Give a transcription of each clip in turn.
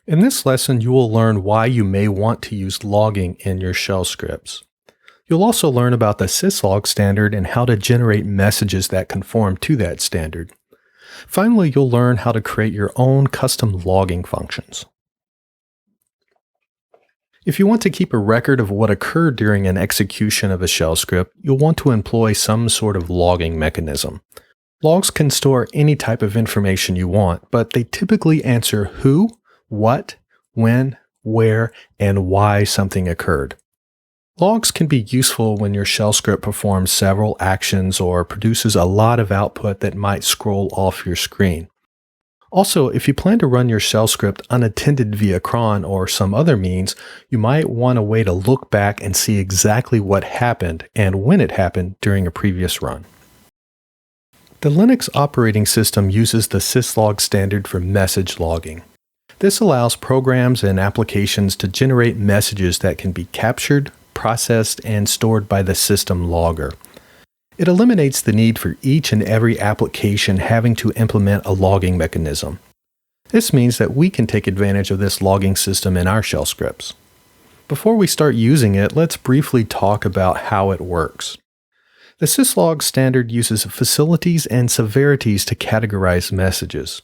In this lesson, you will learn why you may want to use logging in your shell scripts. You'll also learn about the syslog standard and how to generate messages that conform to that standard. Finally, you'll learn how to create your own custom logging functions. If you want to keep a record of what occurred during an execution of a shell script, you'll want to employ some sort of logging mechanism. Logs can store any type of information you want, but they typically answer who, what, when, where, and why something occurred. Logs can be useful when your shell script performs several actions or produces a lot of output that might scroll off your screen. Also, if you plan to run your shell script unattended via cron or some other means, you might want a way to look back and see exactly what happened and when it happened during a previous run. The Linux operating system uses the syslog standard for message logging. This allows programs and applications to generate messages that can be captured, processed, and stored by the system logger. It eliminates the need for each and every application having to implement a logging mechanism. This means that we can take advantage of this logging system in our shell scripts. Before we start using it, let's briefly talk about how it works. The syslog standard uses facilities and severities to categorize messages.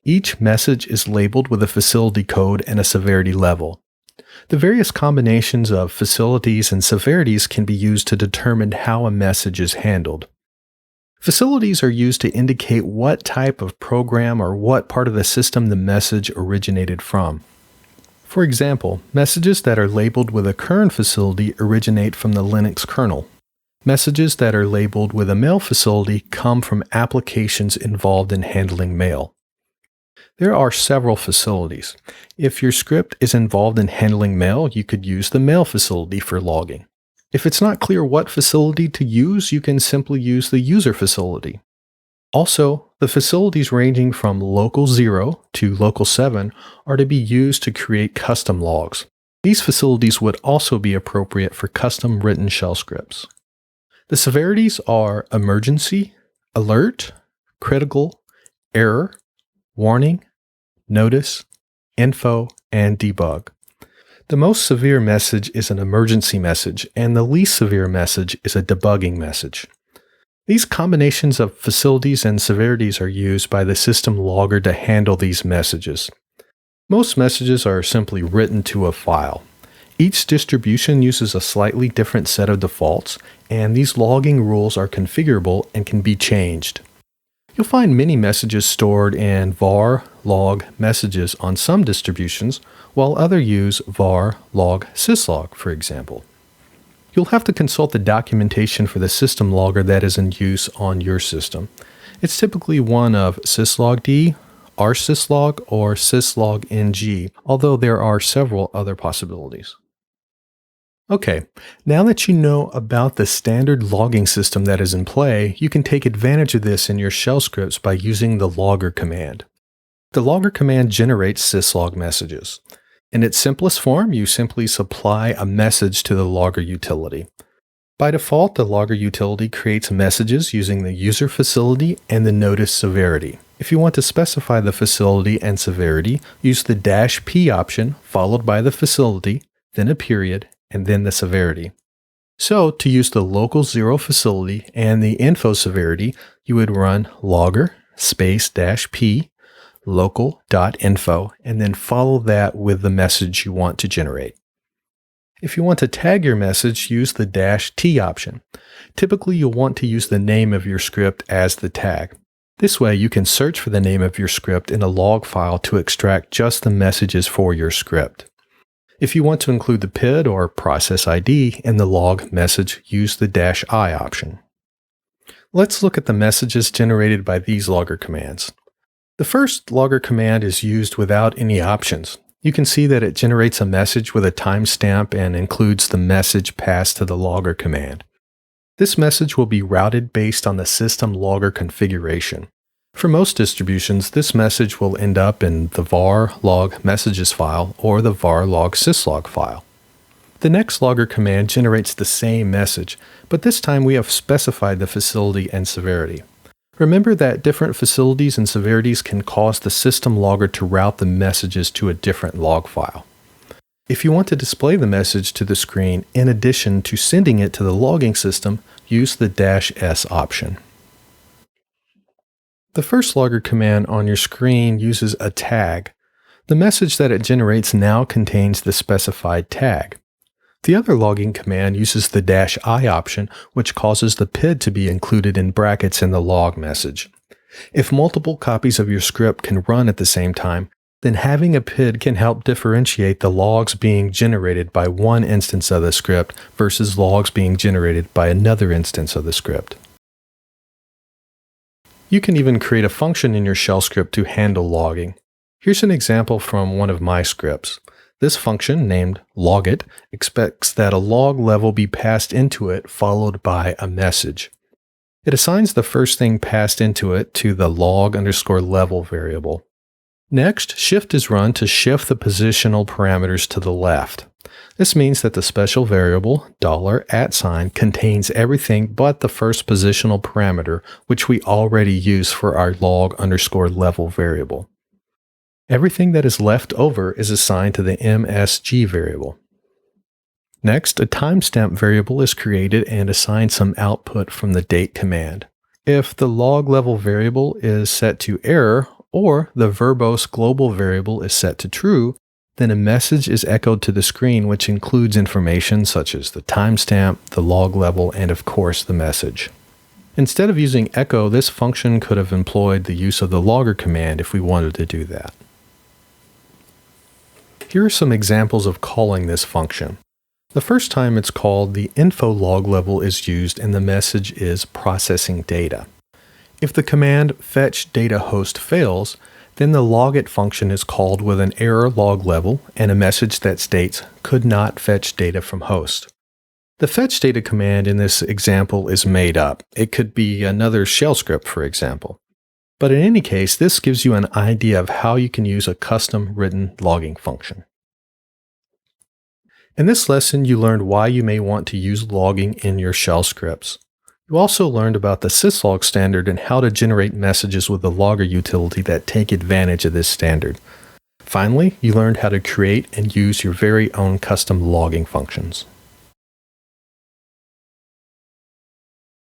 Each message is labeled with a facility code and a severity level. The various combinations of facilities and severities can be used to determine how a message is handled. Facilities are used to indicate what type of program or what part of the system the message originated from. For example, messages that are labeled with a current facility originate from the Linux kernel. Messages that are labeled with a mail facility come from applications involved in handling mail. There are several facilities. If your script is involved in handling mail, you could use the mail facility for logging. If it's not clear what facility to use, you can simply use the user facility. Also, the facilities ranging from local 0 to local 7 are to be used to create custom logs. These facilities would also be appropriate for custom written shell scripts. The severities are emergency, alert, critical, error, warning, notice, info, and debug. The most severe message is an emergency message, and the least severe message is a debugging message. These combinations of facilities and severities are used by the system logger to handle these messages. Most messages are simply written to a file. Each distribution uses a slightly different set of defaults, and these logging rules are configurable and can be changed. You'll find many messages stored in var log messages on some distributions, while others use var log syslog, for example. You'll have to consult the documentation for the system logger that is in use on your system. It's typically one of syslogd, rsyslog, or syslog-ng, although there are several other possibilities. Okay, now that you know about the standard logging system that is in play, you can take advantage of this in your shell scripts by using the logger command. The logger command generates syslog messages. In its simplest form, you simply supply a message to the logger utility. By default, the logger utility creates messages using the user facility and the notice severity. If you want to specify the facility and severity, use the -p option followed by the facility, then a period, and then the severity. So, to use the local 0 facility and the info severity, you would run logger space -p local.info and then follow that with the message you want to generate. If you want to tag your message, use the -t option. Typically, you'll want to use the name of your script as the tag. This way, you can search for the name of your script in a log file to extract just the messages for your script. If you want to include the PID or process ID in the log message, use the -i option. Let's look at the messages generated by these logger commands. The first logger command is used without any options. You can see that it generates a message with a timestamp and includes the message passed to the logger command. This message will be routed based on the system logger configuration. For most distributions, this message will end up in the var log messages file or the var log syslog file. The next logger command generates the same message, but this time we have specified the facility and severity. Remember that different facilities and severities can cause the system logger to route the messages to a different log file. If you want to display the message to the screen in addition to sending it to the logging system, use the -S option. The first logger command on your screen uses a tag. The message that it generates now contains the specified tag. The other logging command uses the -I option, which causes the PID to be included in brackets in the log message. If multiple copies of your script can run at the same time, then having a PID can help differentiate the logs being generated by one instance of the script versus logs being generated by another instance of the script. You can even create a function in your shell script to handle logging. Here's an example from one of my scripts. This function, named logit, expects that a log level be passed into it followed by a message. It assigns the first thing passed into it to the log_level variable. Next, shift is run to shift the positional parameters to the left. This means that the special variable $@ contains everything but the first positional parameter, which we already use for our log_level variable. Everything that is left over is assigned to the MSG variable. Next, a timestamp variable is created and assigns some output from the date command. If the log level variable is set to error or the verbose global variable is set to true, then a message is echoed to the screen which includes information such as the timestamp, the log level, and of course the message. Instead of using echo, this function could have employed the use of the logger command if we wanted to do that. Here are some examples of calling this function. The first time it's called, the info log level is used and the message is processing data. If the command fetch data host fails, then the logit function is called with an error log level and a message that states could not fetch data from host. The fetch data command in this example is made up. It could be another shell script, for example. But in any case, this gives you an idea of how you can use a custom written logging function. In this lesson, you learned why you may want to use logging in your shell scripts. You also learned about the syslog standard and how to generate messages with the logger utility that take advantage of this standard. Finally, you learned how to create and use your very own custom logging functions.